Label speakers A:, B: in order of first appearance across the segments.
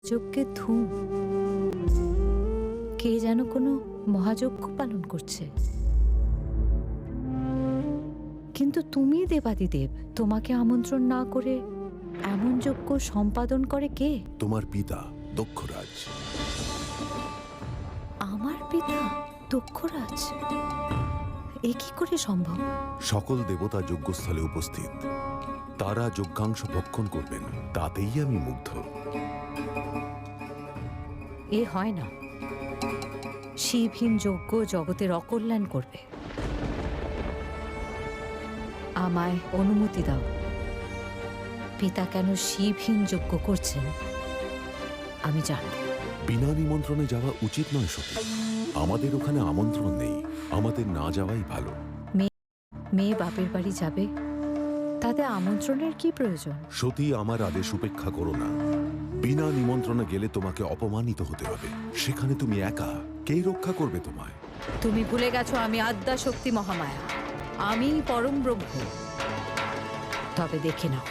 A: যজ্ঞে ধুম, কে যেন কোনো মহাযজ্ঞ পালন করছে। কিন্তু তুমি দেবাদিদেব, তোমাকে আমন্ত্রণ না করে এমন যজ্ঞ সম্পাদন করে কে?
B: তোমার পিতা দক্ষরাজ।
A: আমার পিতা দক্ষরাজ? এ কি করে সম্ভব?
B: সকল দেবতা যজ্ঞস্থলে উপস্থিত, তারা যজ্ঞাংশ ভক্ষণ করবেন, তাতেই আমি মুগ্ধ।
A: এ হয় না। শিবহীন যজ্ঞ জগতের অকল্যাণ করবে। আমায় অনুমতি দাও। পিতা কেন শিবহীন যজ্ঞ করছেন আমি জানি।
B: বিনা নিমন্ত্রণে যাওয়া উচিত নয় সতী। আমাদের ওখানে আমন্ত্রণ নেই, আমাদের না যাওয়াই ভালো।
A: মেয়ে বাপের বাড়ি যাবে, তাতে আমন্ত্রণের কি প্রয়োজন?
B: সতী, আমার আদেশ উপেক্ষা করো না। বিনা নিমন্ত্রণে গেলে তোমাকে অপমানিত হতে হবে। সেখানে তুমি একা, কে রক্ষা করবে তোমায়?
A: তুমি ভুলে গেছো আমি আদ্যা শক্তি মহামায়া, আমি পরম ব্রহ্ম। তবে দেখে নাও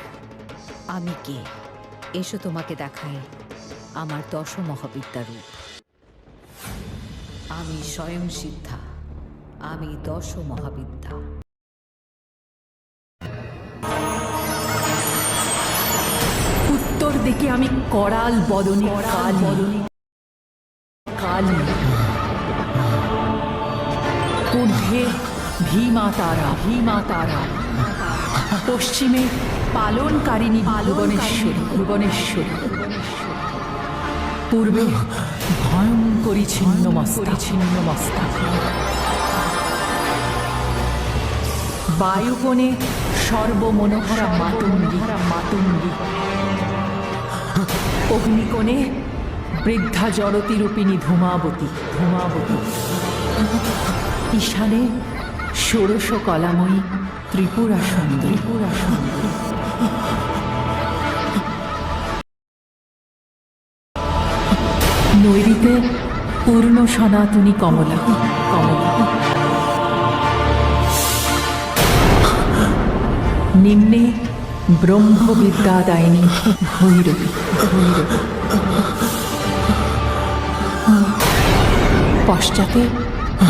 A: আমি কে। এসো তোমাকে দেখাই আমার দশ মহাবিদ্যা রূপ। আমি স্বয়ং সিদ্ধা, আমি দশ মহাবিদ্যা।
C: উত্তর দিকে আমি করাল বদনে কালী, ঊর্ধ্বে ভীমা তারা, পশ্চিমে পালনকারিণী ভুবনেশ্বরী, পূর্বে ভয়ঙ্করী ছিন্ন মস্তা, বায়ুকোণে সর্বমনোহরা মাতঙ্গী, অগ্নিকোণে বৃদ্ধা জড়তি রূপিণী ধূমাবতী, ঈশানে ষোড়শ কলাময়ী ত্রিপুরা সুন্দরী, নৈরিতে পূর্ণ সনাতনী কমলা, নিম্নে ব্রহ্মবিদ্যাদায়িনী ভৈরবী, পশ্চাতে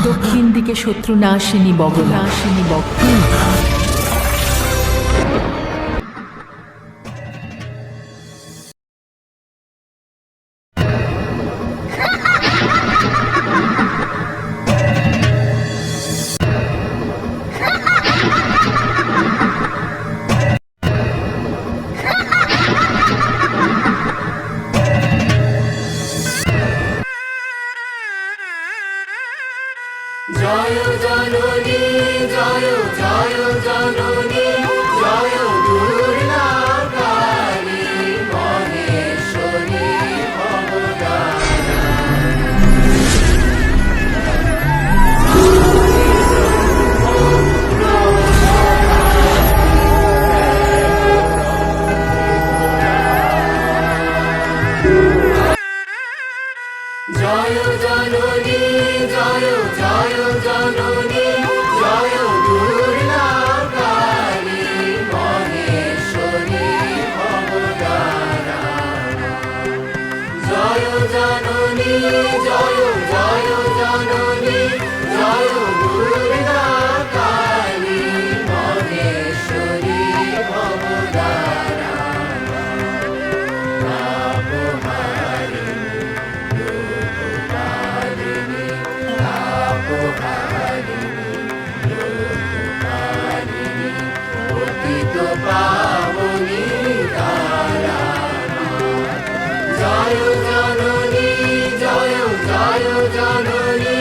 C: দক্ষিণ দিকে শত্রুনাশিনী বগলা,
D: জয় জননী জয় জয় জননী জয় দুর্গা কালী মহেশ্বরী ভবতারিণী। জয় জননী জয় জয় জননী জয় দুর্গা কালী মহেশ্বরী ভবতারিণী। জয় জননী জয় জয় জননী জয় দুর্গা কালী মহেশ্বরী পতিত পাবনী তারা। জয় জননী জয় জয় জননী